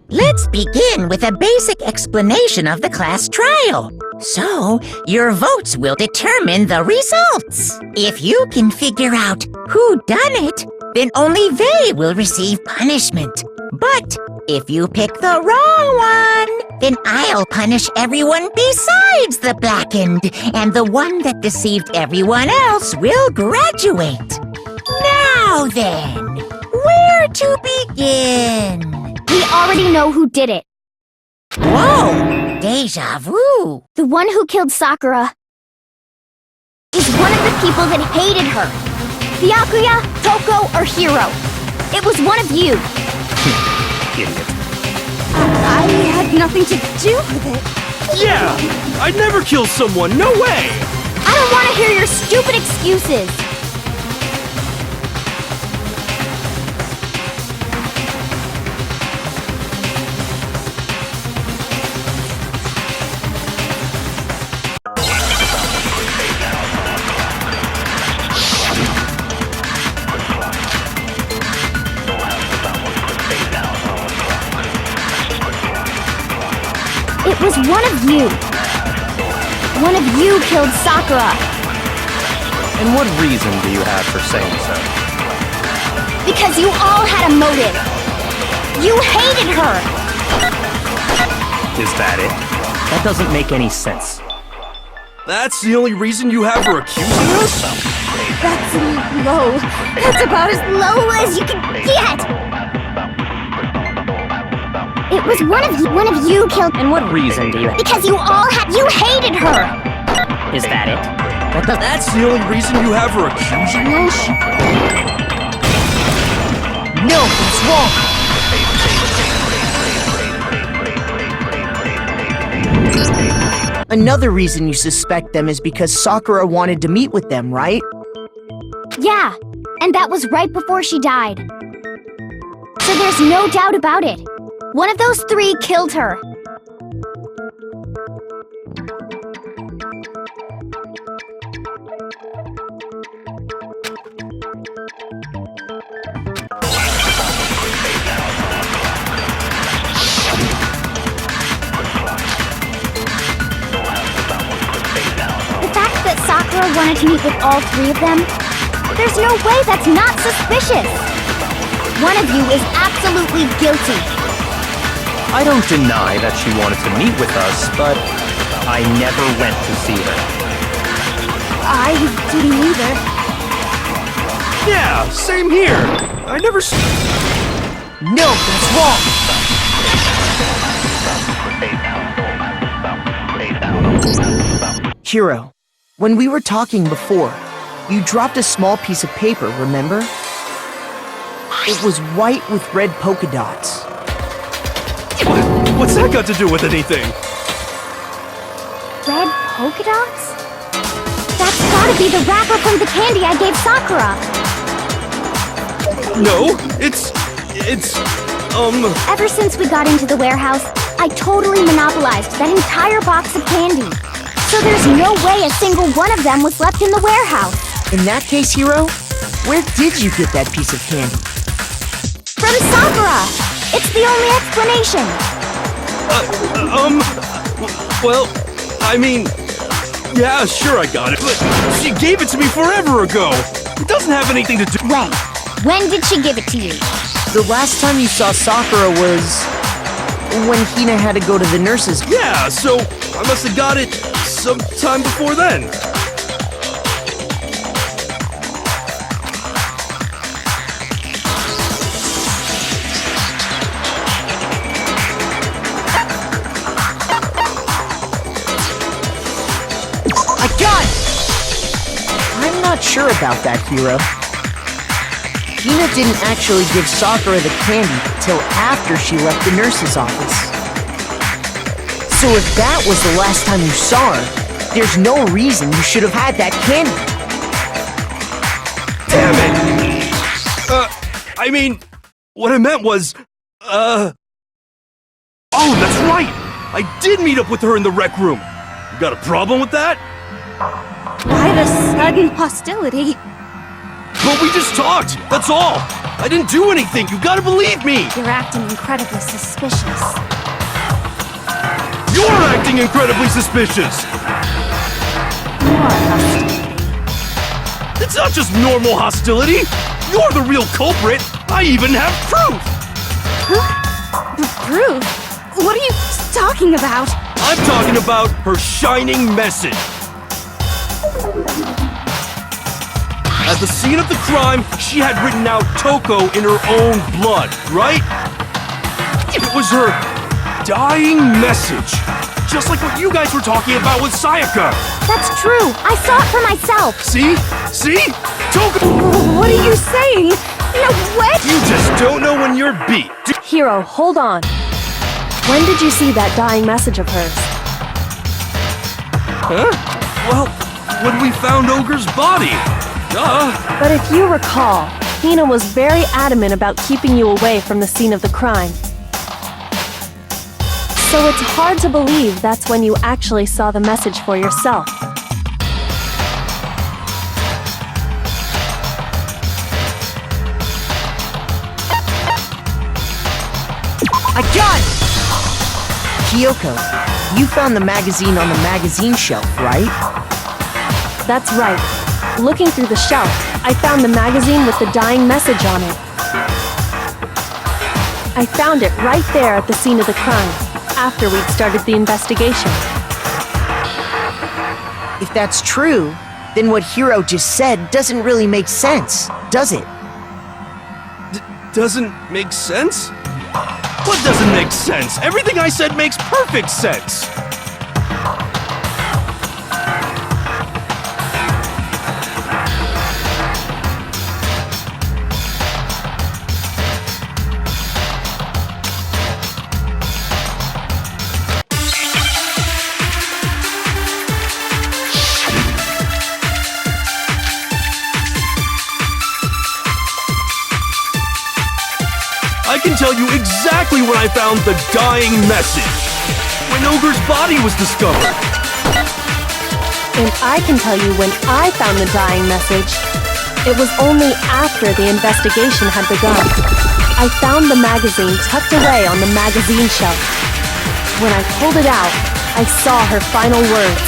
Let's begin with a basic explanation of the class trial. So, your votes will determine the results. If you can figure out who done it, then only they will receive punishment. But if you pick the wrong one, then I'll punish everyone besides the blackened, and the one that deceived everyone else will graduate. Now then, where to begin? We already know who did it. Whoa! Deja vu! The one who killed Sakura is one of the people that hated her. Byakuya, Toko, or Hiro. It was one of you. Idiot. I had nothing to do with it. Yeah! I'd never kill someone, no way! I don't want to hear your stupid excuses. It was one of you. One of you killed Sakura. And what reason do you have for saying so? Because you all had a motive. You hated her. Is that it? That doesn't make any sense. That's the only reason you have for accusing us? That's low. That's about as low as you can get. It was one of you killed. And what reason do you have? Because you hated her. Is that it? That's the only reason you have for accusing us? No, it's wrong! Another reason you suspect them is because Sakura wanted to meet with them, right? Yeah, and that was right before she died. So there's no doubt about it. One of those three killed her. The fact that Sakura wanted to meet with all three of them, there's no way that's not suspicious. One of you is absolutely guilty. I don't deny that she wanted to meet with us, but I never went to see her. I didn't either. Yeah, same here. I never No, that's wrong! Hiro, when we were talking before, you dropped a small piece of paper, remember? It was white with red polka dots. What's that got to do with anything? Red polka dots? That's gotta be the wrapper from the candy I gave Sakura. No, it's... Ever since we got into the warehouse, I totally monopolized that entire box of candy. So there's no way a single one of them was left in the warehouse. In that case, Hiro, where did you get that piece of candy? From Sakura! It's the only explanation. Well, I mean... Yeah, sure I got it, but she gave it to me forever ago! It doesn't have anything to do... When? When did she give it to you? The last time you saw Sakura was... when Hina had to go to the nurse's. Yeah, so I must have got it sometime before then. I got it! I'm not sure about that, Hiro. Hina didn't actually give Sakura the candy till after she left the nurse's office. So if that was the last time you saw her, there's no reason you should have had that candy. Damn it! I mean, what I meant was, Oh, that's right! I did meet up with her in the rec room. You got a problem with that? Why the sudden hostility? But we just talked, that's all! I didn't do anything, you gotta believe me! You're acting incredibly suspicious. You're acting incredibly suspicious! More hostility. It's not just normal hostility! You're the real culprit! I even have proof! Proof? What are you talking about? I'm talking about her shining message! At the scene of the crime, she had written out Toko in her own blood, right? It was her dying message. Just like what you guys were talking about with Sayaka. That's true. I saw it for myself. See? See? Toko... What are you saying? No, what? You just don't know when you're beat. Hiro, hold on. When did you see that dying message of hers? Huh? Well, when we found Ogre's body. Duh. But if you recall, Hina was very adamant about keeping you away from the scene of the crime. So it's hard to believe that's when you actually saw the message for yourself. I got it! Kyoko, you found the magazine on the magazine shelf, right? That's right. Looking through the shelf, I found the magazine with the dying message on it. I found it right there at the scene of the crime, after we'd started the investigation. If that's true, then what Hiro just said doesn't really make sense, does it? Doesn't make sense? What doesn't make sense? Everything I said makes perfect sense! I can tell you exactly when I found the dying message. When Ogre's body was discovered. And I can tell you when I found the dying message. It was only after the investigation had begun. I found the magazine tucked away on the magazine shelf. When I pulled it out, I saw her final words.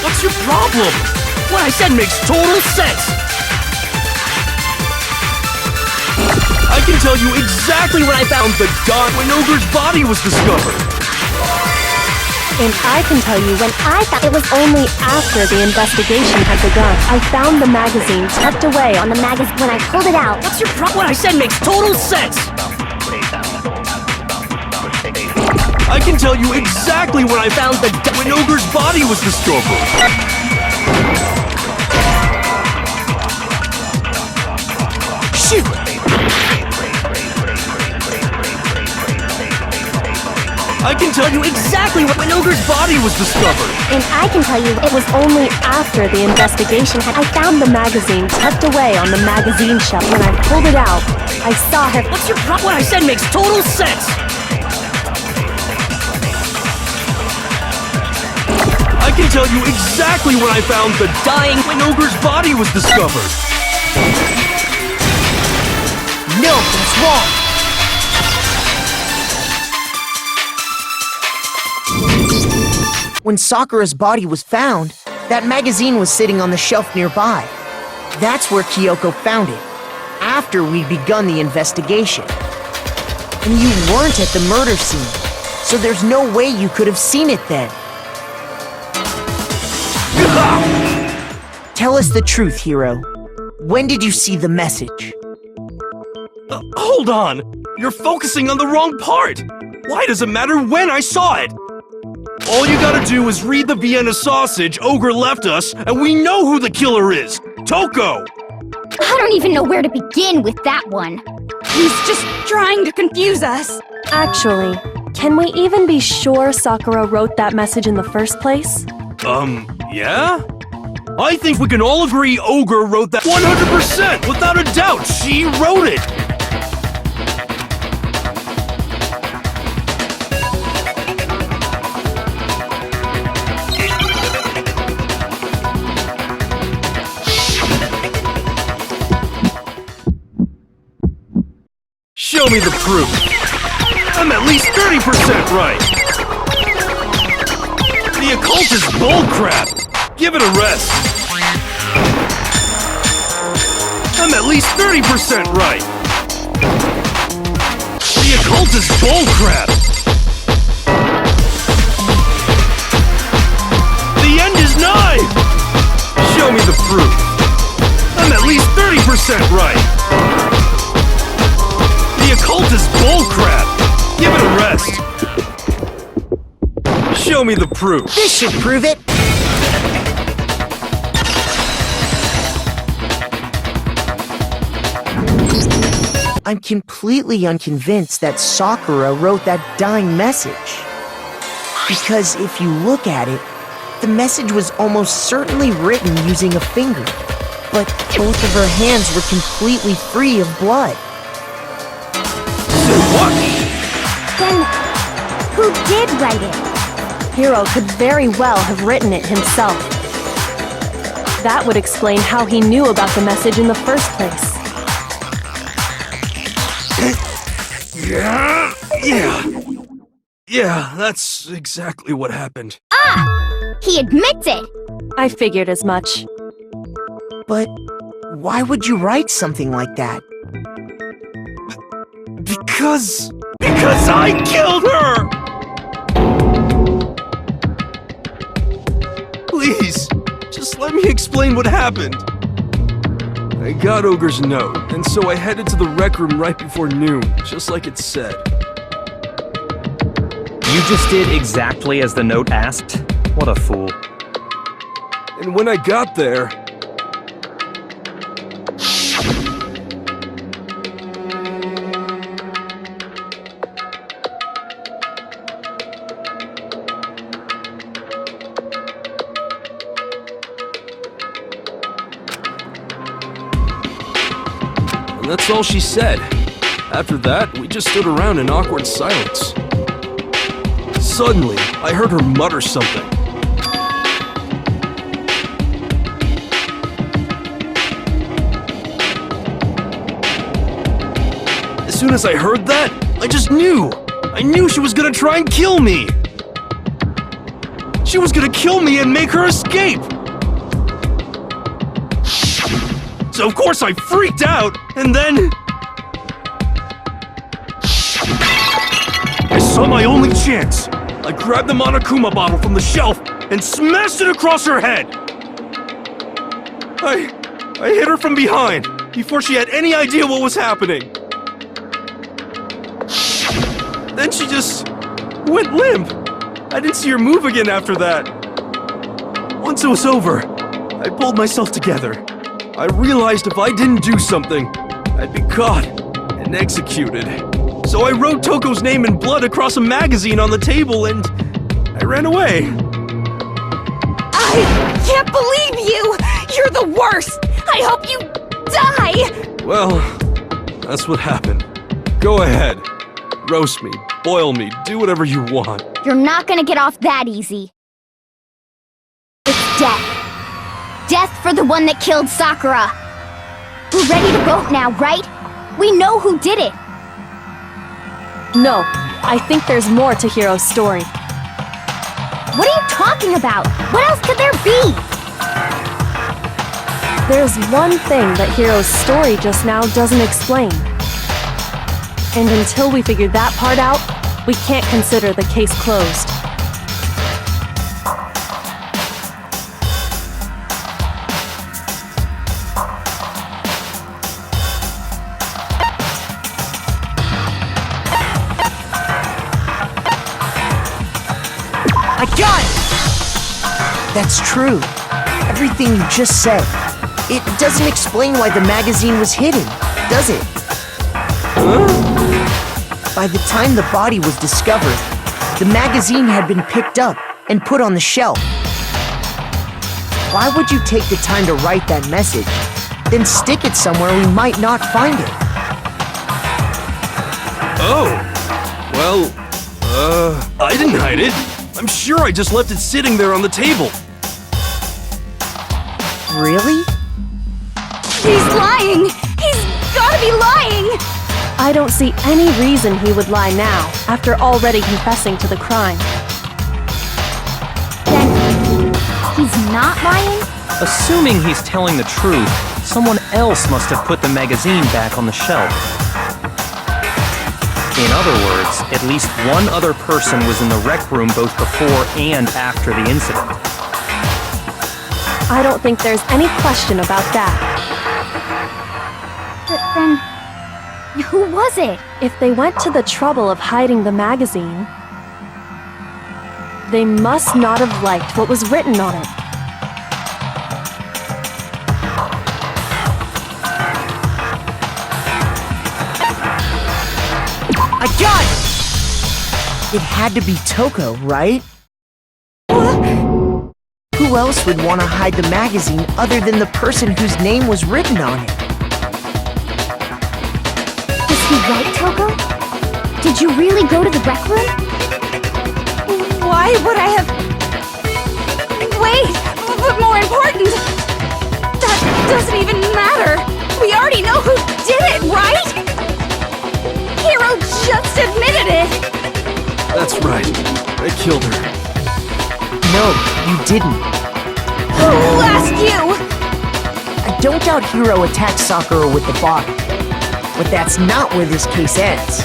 What's your problem? What I said makes total sense. I can tell you exactly when I found the gun when Ogre's body was discovered. And I can tell you when I found it was only after the investigation had begun. I found the magazine tucked away on the magazine. When I pulled it out, What's your problem? What I said makes total sense. I can tell you exactly when I found the gun when Ogre's body was discovered. Shoot! I can tell you exactly when Ogre's body was discovered. And I can tell you It was only after the investigation I found the magazine tucked away on the magazine shelf. When I pulled it out, I saw her. What's your problem? What I said makes total sense! I can tell you exactly when I found the dying when Ogre's body was discovered. No, that's wrong. When Sakura's body was found, that magazine was sitting on the shelf nearby. That's where Kyoko found it, after we'd begun the investigation. And you weren't at the murder scene, so there's no way you could have seen it then. Tell us the truth, Hiro. When did you see the message? Hold on! You're focusing on the wrong part! Why does it matter when I saw it? All you gotta do is read the Vienna sausage Ogre left us, and we know who the killer is! Toko! I don't even know where to begin with that one. He's just trying to confuse us. Actually, can we even be sure Sakura wrote that message in the first place? Yeah? I think we can all agree Ogre wrote that 100%! Without a doubt, she wrote it! Show me the proof. I'm at least 30% right. The occult is bullcrap. Give it a rest. I'm at least 30% right. The occult is bullcrap. The end is nigh. Show me the proof. I'm at least 30% right. The occult is bullcrap! Give it a rest! Show me the proof! This should prove it! I'm completely unconvinced that Sakura wrote that dying message. Because if you look at it, the message was almost certainly written using a finger, but both of her hands were completely free of blood. What? Then, who did write it? Hiro could very well have written it himself. That would explain how he knew about the message in the first place. Yeah, that's exactly what happened. Ah! He admits it! I figured as much. But why would you write something like that? Because I killed her! Please, just let me explain what happened. I got Ogre's note, and so I headed to the rec room right before noon, just like it said. You just did exactly as the note asked? What a fool. And when I got there... And that's all she said. After that, we just stood around in awkward silence. Suddenly, I heard her mutter something. As soon as I heard that, I just knew! I knew she was gonna try and kill me! She was gonna kill me and make her escape! So of course I freaked out, and then... I saw my only chance! I grabbed the Monokuma bottle from the shelf and smashed it across her head! I hit her from behind, before she had any idea what was happening. Then she just went limp. I didn't see her move again after that. Once it was over, I pulled myself together. I realized if I didn't do something, I'd be caught and executed. So I wrote Toko's name in blood across a magazine on the table and I ran away. I can't believe you! You're the worst! I hope you die! Well, that's what happened. Go ahead. Roast me, boil me, do whatever you want. You're not gonna get off that easy. It's death. Death for the one that killed Sakura. We're ready to vote now, right? We know who did it. No, I think there's more to Hiro's story. What are you talking about? What else could there be? There's one thing that Hiro's story just now doesn't explain. And until we figure that part out, we can't consider the case closed. I got it! That's true. Everything you just said. It doesn't explain why the magazine was hidden, does it? By the time the body was discovered, the magazine had been picked up and put on the shelf. Why would you take the time to write that message, then stick it somewhere we might not find it? Oh, well, I didn't hide it. I'm sure I just left it sitting there on the table. Really? He's lying! He's gotta be lying! I don't see any reason he would lie now, after already confessing to the crime. Then he's not lying? Assuming he's telling the truth, someone else must have put the magazine back on the shelf. In other words, at least one other person was in the rec room both before and after the incident. I don't think there's any question about that. But then, who was it? If they went to the trouble of hiding the magazine, they must not have liked what was written on it. I got it! It had to be Toko, right? Who else would want to hide the magazine other than the person whose name was written on it? Is he right, Toko? Did you really go to the rec room? Why would I have... Wait! But more important... That doesn't even matter! We already know who did it, right? Hiro just admitted it! That's right. I killed her. No, you didn't. Who asked you? I don't doubt Hiro attacked Sakura with the bottle. But that's not where this case ends.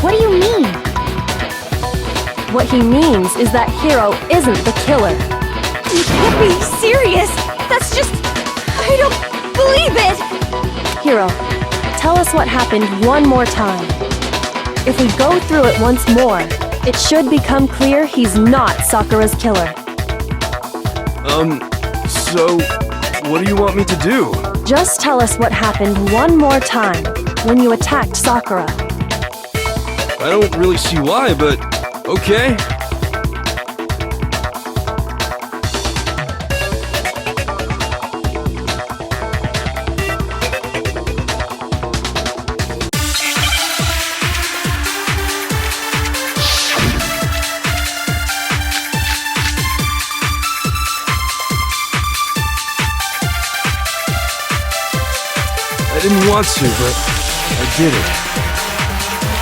What do you mean? What he means is that Hiro isn't the killer. You can't be serious! That's just... I don't believe it! Hiro, tell us what happened one more time. If we go through it once more, it should become clear he's not Sakura's killer. So, what do you want me to do? Just tell us what happened one more time when you attacked Sakura. I don't really see why, but okay. I didn't want to, but I did it.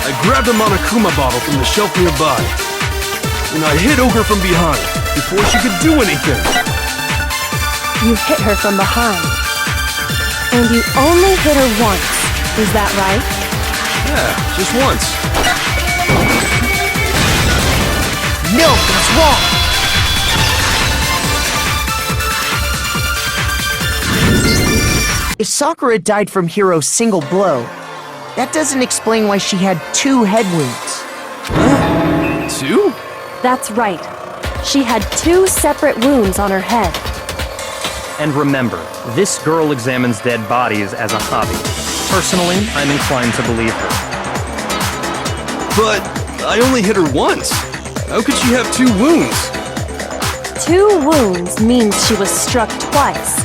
I grabbed a Monokuma bottle from the shelf nearby, and I hit Ogre from behind before she could do anything. You hit her from behind. And you only hit her once, is that right? Yeah, just once. No, that's wrong! If Sakura died from Hiro's single blow, that doesn't explain why she had 2 head wounds. Huh? 2? That's right. She had 2 separate wounds on her head. And remember, this girl examines dead bodies as a hobby. Personally, I'm inclined to believe her. But I only hit her once. How could she have 2 wounds? 2 wounds means she was struck twice.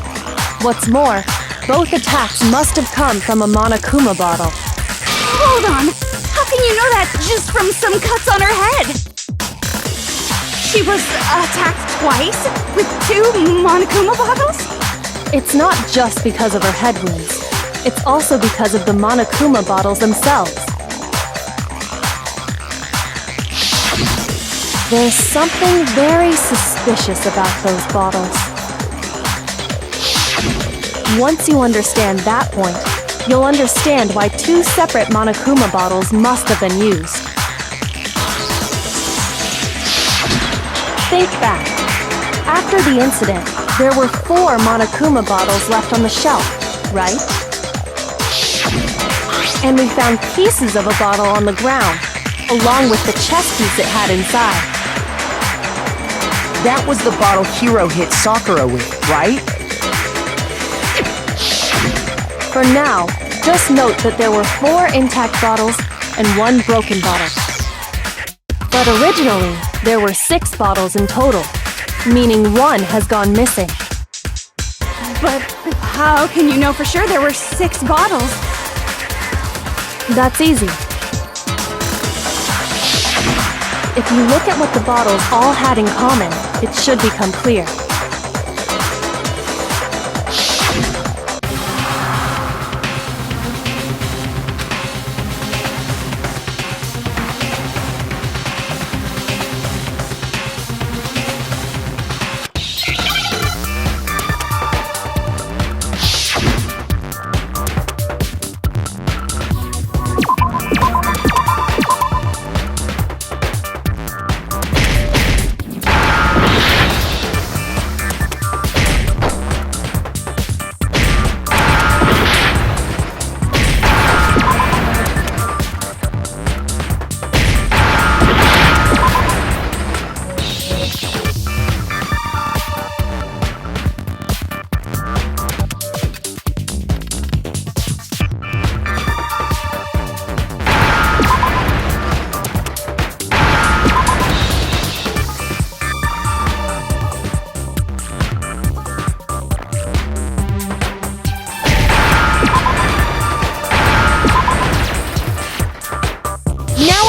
What's more, both attacks must have come from a Monokuma bottle. Hold on! How can you know that just from some cuts on her head? She was attacked twice with 2 Monokuma bottles? It's not just because of her head wounds. It's also because of the Monokuma bottles themselves. There's something very suspicious about those bottles. Once you understand that point, you'll understand why 2 separate Monokuma bottles must have been used. Think back. After the incident, there were 4 Monokuma bottles left on the shelf, right? And we found pieces of a bottle on the ground, along with the chess piece it had inside. That was the bottle Hiro hit Sakura with, right? For now, just note that there were 4 intact bottles and 1 broken bottle. But originally, there were 6 bottles in total, meaning 1 has gone missing. But how can you know for sure there were 6 bottles? That's easy. If you look at what the bottles all had in common, it should become clear.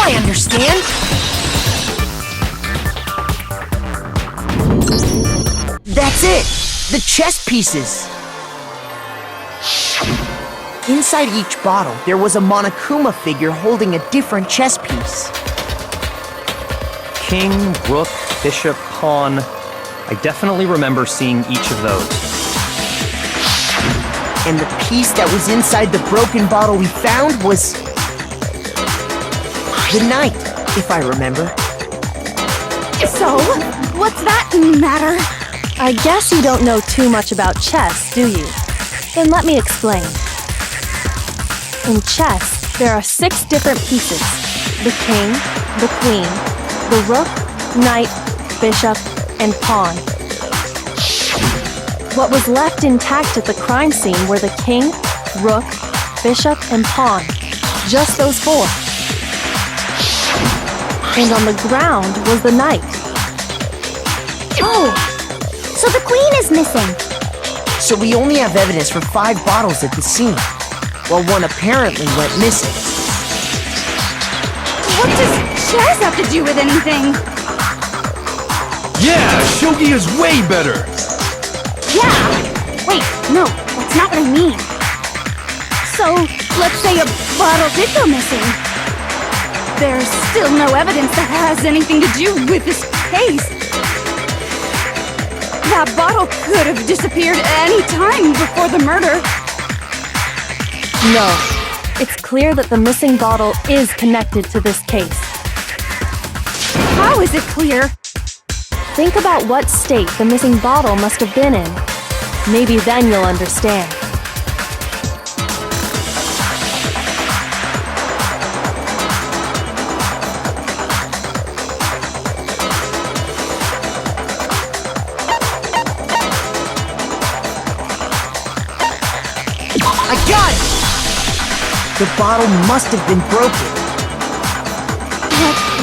I understand. That's it! The chess pieces! Inside each bottle, there was a Monokuma figure holding a different chess piece. King, rook, bishop, pawn. I definitely remember seeing each of those. And the piece that was inside the broken bottle we found was... the knight, if I remember. So, what's that matter? I guess you don't know too much about chess, do you? Then let me explain. In chess, there are 6 different pieces. The king, the queen, the rook, knight, bishop, and pawn. What was left intact at the crime scene were the king, rook, bishop, and pawn. Just those 4. And on the ground was the knight. Oh! So the queen is missing. So we only have evidence for 5 bottles at the scene, while 1 apparently went missing. What does chess have to do with anything? Yeah, shogi is way better! Yeah! Wait, no, that's not what I mean. So, let's say a bottle did go missing. There's still no evidence that has anything to do with this case. That bottle could have disappeared any time before the murder. No. It's clear that the missing bottle is connected to this case. How is it clear? Think about what state the missing bottle must have been in. Maybe then you'll understand. I got it! The bottle must have been broken.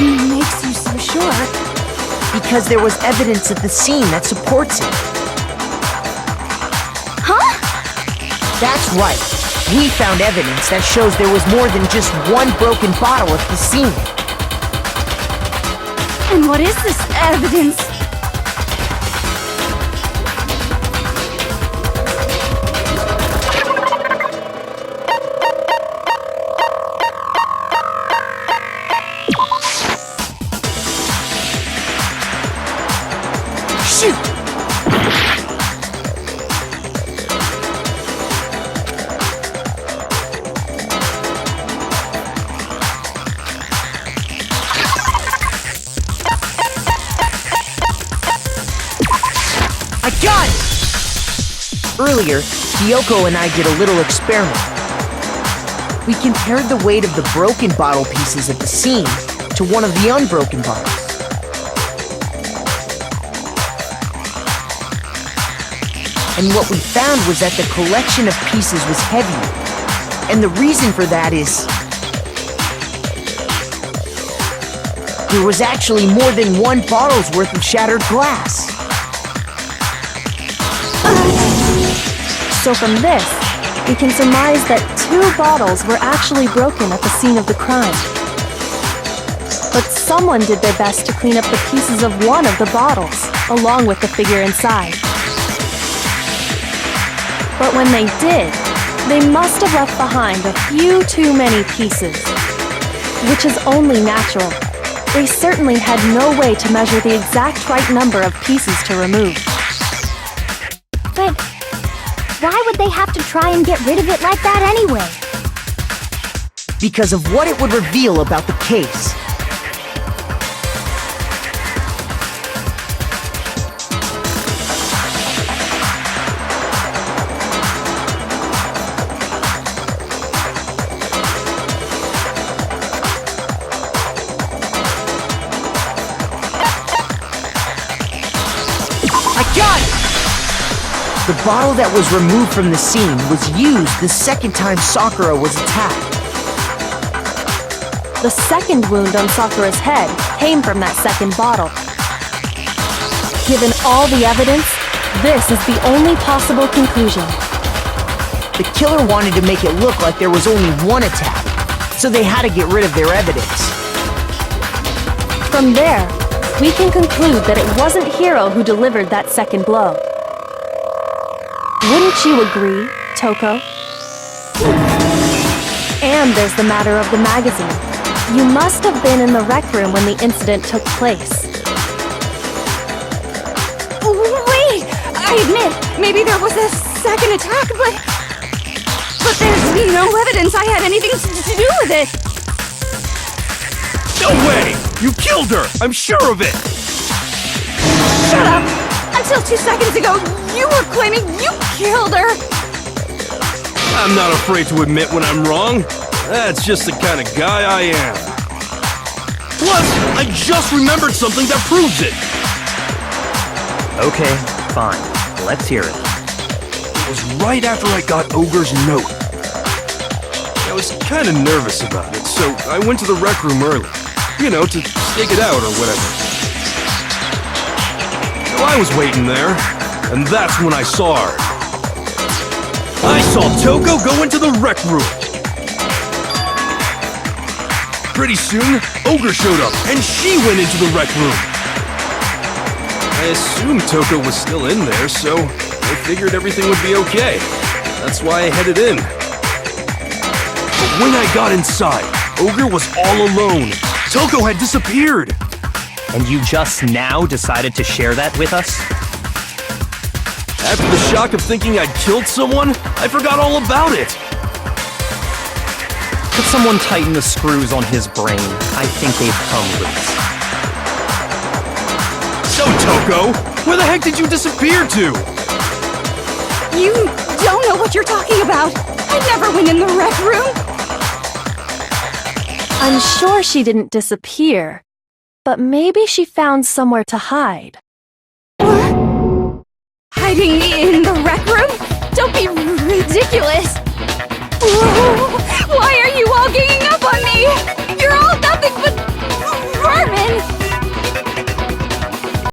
makes you so sure? Because there was evidence at the scene that supports it. Huh? That's right. We found evidence that shows there was more than just one broken bottle at the scene. And what is this evidence? Shoot! I got it! Earlier, Kyoko and I did a little experiment. We compared the weight of the broken bottle pieces at the scene to one of the unbroken bottles. And what we found was that the collection of pieces was heavier. And the reason for that is there was actually more than one bottle's worth of shattered glass. So from this, we can surmise that 2 bottles were actually broken at the scene of the crime. But someone did their best to clean up the pieces of one of the bottles, along with the figure inside. But when they did, they must have left behind a few too many pieces. Which is only natural. They certainly had no way to measure the exact right number of pieces to remove. But why would they have to try and get rid of it like that anyway? Because of what it would reveal about the case. The bottle that was removed from the scene was used the second time Sakura was attacked. The second wound on Sakura's head came from that second bottle. Given all the evidence, this is the only possible conclusion. The killer wanted to make it look like there was only one attack, so they had to get rid of their evidence. From there, we can conclude that it wasn't Hiro who delivered that second blow. Wouldn't you agree, Toko? And there's the matter of the magazine. You must have been in the rec room when the incident took place. Wait! I admit, maybe there was a second attack, but there's no evidence I had anything to do with it! No way! You killed her! I'm sure of it! Shut up! Until 2 seconds ago, you were claiming you killed her! I'm not afraid to admit when I'm wrong. That's just the kind of guy I am. Plus, I just remembered something that proves it! Okay, fine. Let's hear it. It was right after I got Ogre's note. I was kind of nervous about it, so I went to the rec room early. You know, to stake it out or whatever. So I was waiting there, and that's when I saw her. I saw Toko go into the rec room. Pretty soon, Ogre showed up, and she went into the rec room. I assumed Toko was still in there, so I figured everything would be okay. That's why I headed in. But when I got inside, Ogre was all alone. Toko had disappeared. And you just now decided to share that with us? After the shock of thinking I'd killed someone, I forgot all about it. Could someone tighten the screws on his brain? I think they've come loose. So, Toko, where the heck did you disappear to? You don't know what you're talking about! I never went in the rec room! I'm sure she didn't disappear, but maybe she found somewhere to hide. Hiding in the rec room? Don't be ridiculous!